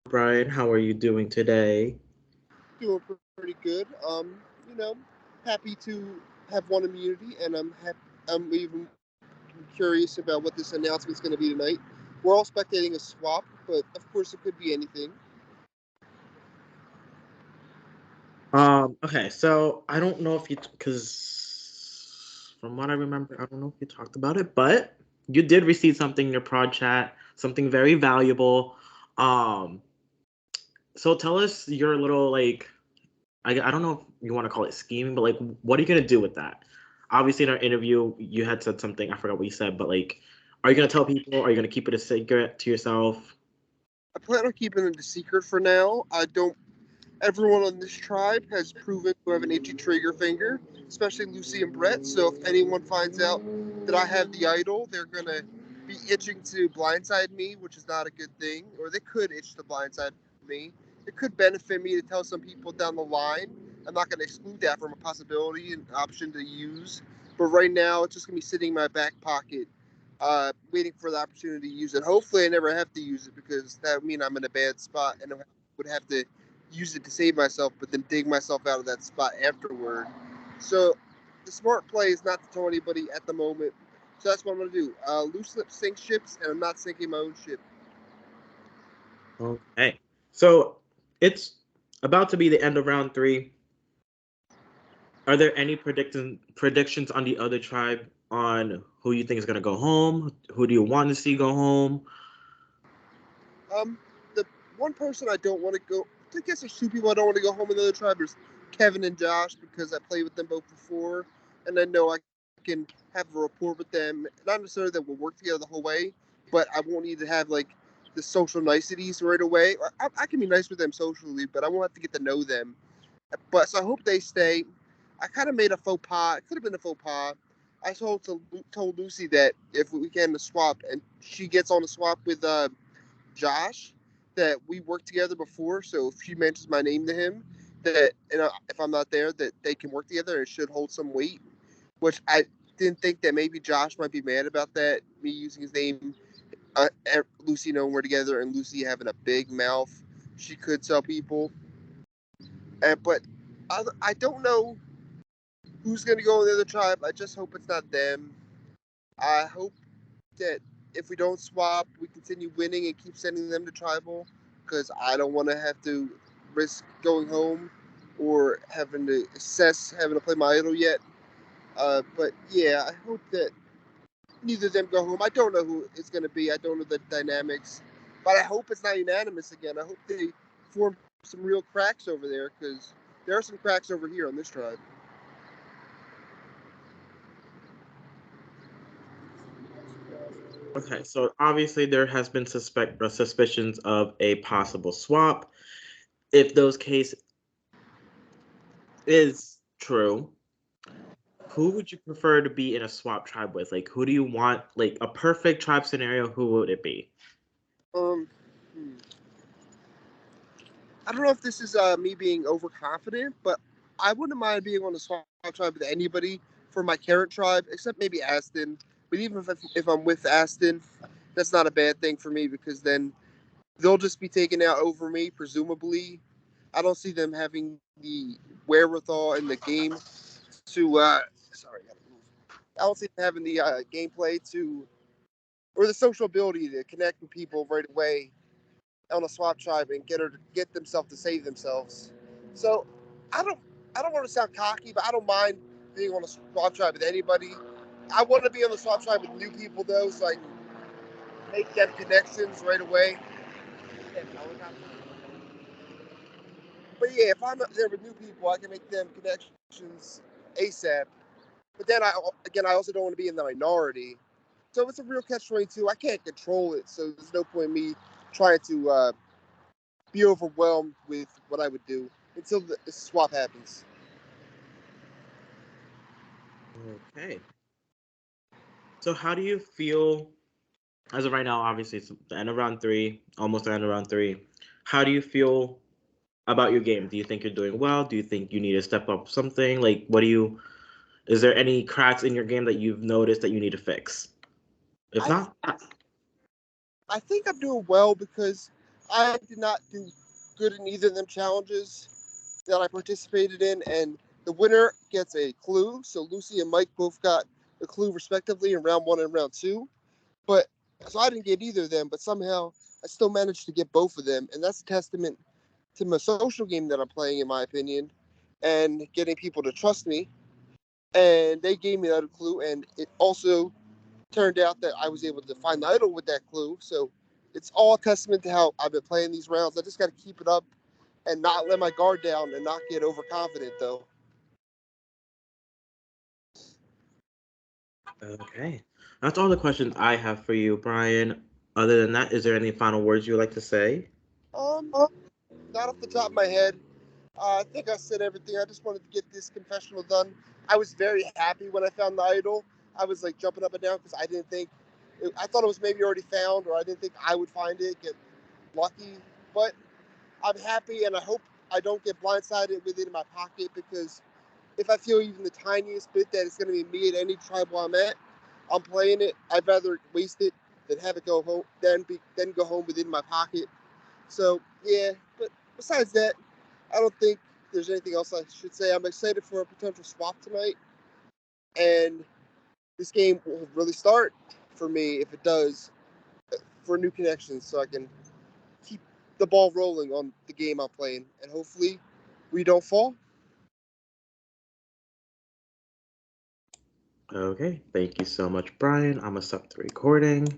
Brien. How are you doing today? Doing pretty good. You know, happy to have one immunity, and I'm even curious about what this announcement's going to be tonight. We're all spectating a swap, but of course it could be anything. Okay, so I don't know if because from what I remember, I don't know if you talked about it, but you did receive something in your prod chat, something very valuable. Um, so tell us your little I don't know if you want to call it scheming, but like, what are you gonna do with that? Obviously, in our interview, you had said something. I forgot what you said, but like, are you gonna tell people? Are you gonna keep it a secret to yourself? I plan on keeping it a secret for now. I don't. Everyone on this tribe has proven to have an itchy trigger finger, especially Lucy and Brett. So if anyone finds out that I have the idol, they're gonna be itching to blindside me, which is not a good thing. Or they could itch to blindside me. It could benefit me to tell some people down the line. I'm not gonna exclude that from a possibility and option to use. But right now, it's just gonna be sitting in my back pocket, waiting for the opportunity to use it. Hopefully, I never have to use it because that would mean I'm in a bad spot and I would have to use it to save myself, but then dig myself out of that spot afterward. So the smart play is not to tell anybody at the moment. So that's what I'm gonna do. Loose lip sink ships, and I'm not sinking my own ship. Okay. So it's about to be the end of round three. Are there any predictions on the other tribe on who you think is gonna go home? Who do you want to see go home? The one person I don't want to go. I guess there's two people I don't want to go home in the other tribe. There's Kevin and Josh because I played with them both before, and I know I can have a rapport with them. Not necessarily that we'll work together the whole way, but I won't need to have like the social niceties right away. I can be nice with them socially, but I won't have to get to know them. But so I hope they stay. I kind of made a faux pas. It could have been a faux pas. I told Lucy that if we can swap, and she gets on the swap with Josh, that we worked together before. So if she mentions my name to him, that if I'm not there, that they can work together and it should hold some weight. Which I didn't think that maybe Josh might be mad about that. Me using his name, Lucy knowing we're together, and Lucy having a big mouth. She could tell people, but I don't know who's going to go in the other tribe. I just hope it's not them. I hope that if we don't swap, we continue winning and keep sending them to tribal because I don't want to have to risk going home or having to assess having to play my idol yet. But yeah, I hope that neither of them go home. I don't know who it's going to be. I don't know the dynamics, but I hope it's not unanimous again. I hope they form some real cracks over there because there are some cracks over here on this tribe. Okay, so obviously there has been suspicions of a possible swap. If those case is true, who would you prefer to be in a swap tribe with? Like, who do you want? Like, a perfect tribe scenario, who would it be? Um, hmm. I don't know if this is me being overconfident, but I wouldn't mind being on the swap tribe with anybody for my current tribe, except maybe Aston. But even if I'm with Aston, that's not a bad thing for me because then they'll just be taken out over me, presumably. I don't see them having the wherewithal in the game to. Sorry, I gotta move. I don't see them having the gameplay to, or the social ability to connect with people right away on a swap tribe and get themselves to save themselves. So I don't I don't want to sound cocky, but I don't mind being on a swap tribe with anybody. I want to be on the swap tribe with new people though, so I can make them connections right away. But yeah, if I'm there with new people, I can make them connections ASAP. But then I also don't want to be in the minority. So it's a real catch-22. I can't control it, so there's no point in me trying to be overwhelmed with what I would do until the swap happens. Okay. So how do you feel as of right now? Obviously, it's the end of round three, almost the end of round three. How do you feel about your game? Do you think you're doing well? Do you think you need to step up something? Like, what do you? Is there any cracks in your game that you've noticed that you need to fix? If I not, I think I'm doing well because I did not do good in either of them challenges that I participated in, and the winner gets a clue. So Lucy and Mike both got a clue respectively in round 1 and round 2. But so I didn't get either of them, but somehow I still managed to get both of them, and that's a testament to my social game that I'm playing, in my opinion, and getting people to trust me. And they gave me that clue, and it also turned out that I was able to find the idol with that clue. So it's all a testament to how I've been playing these rounds. I just got to keep it up and not let my guard down and not get overconfident, though. Okay. That's all the questions I have for you, Brian. Other than that, is there any final words you would like to say? Um, Not off the top of my head. I think I said everything. I just wanted to get this confessional done. I was very happy when I found the idol. I was like jumping up and down because I didn't think, I thought it was maybe already found, or I didn't think I would find it, get lucky. But I'm happy, and I hope I don't get blindsided with it in my pocket, because if I feel even the tiniest bit that it's going to be me at any tribe where I'm at, I'm playing it. I'd rather waste it than have it go home, then go home within my pocket. So yeah, but besides that, I don't think there's anything else I should say. I'm excited for a potential swap tonight, and this game will really start for me if it does, for new connections, so I can keep the ball rolling on the game I'm playing, and hopefully we don't fall. Okay. Thank you so much, Brian. I'm going to stop the recording.